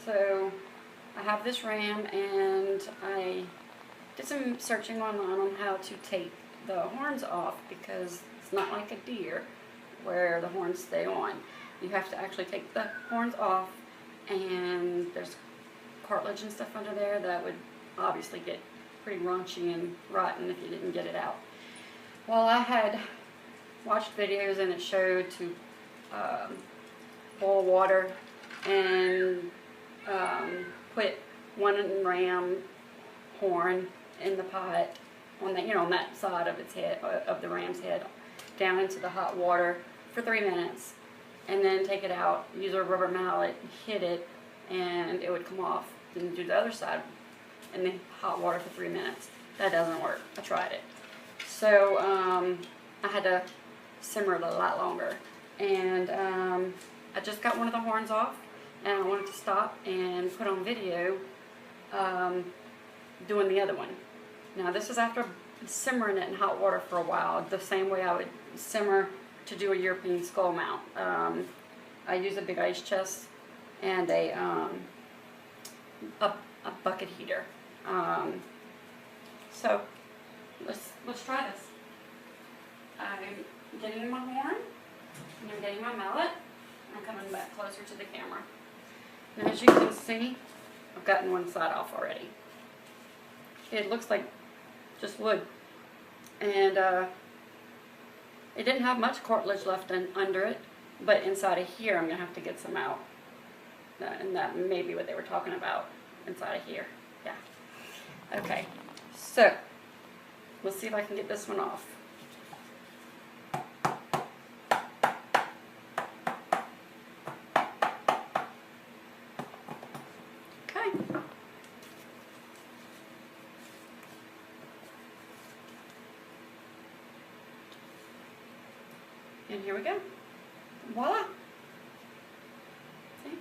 So I have this ram, and I did some searching online on how to take the horns off, because it's not like a deer where the horns stay on. You have to actually take the horns off, and there's cartilage and stuff under there that would obviously get pretty raunchy and rotten if you didn't get it out. Well, I had watched videos, and it showed to boil water and put one ram horn in the pot on the, on that side of its head, of the ram's head, down into the hot water for 3 minutes, and then take it out, use a rubber mallet, hit it, and it would come off. Then do the other side in the hot water for 3 minutes. That doesn't work. I tried it. So I had to simmer it a lot longer, and I just got one of the horns off, and I wanted to stop and put on video doing the other one. Now this is after simmering it in hot water for a while, the same way I would simmer to do a European skull mount. I use a big ice chest and a bucket heater. So let's try this. I'm getting my horn, and I'm getting my mallet. I'm coming back closer to the camera. Now, as you can see, I've gotten one side off already. It looks like just wood, and it didn't have much cartilage left under it, but inside of here I'm going to have to get some out, and that may be what they were talking about inside of here. Yeah. Okay, so let's see if I can get this one off. And here we go. Voila! See?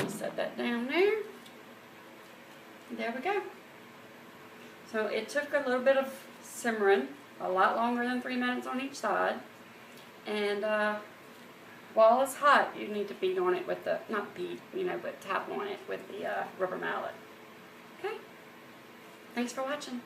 Set that down there. There we go. So it took a little bit of simmering, a lot longer than 3 minutes on each side. And while it's hot, you need to beat on it with the, not beat, but tap on it with the rubber mallet. Okay? Thanks for watching.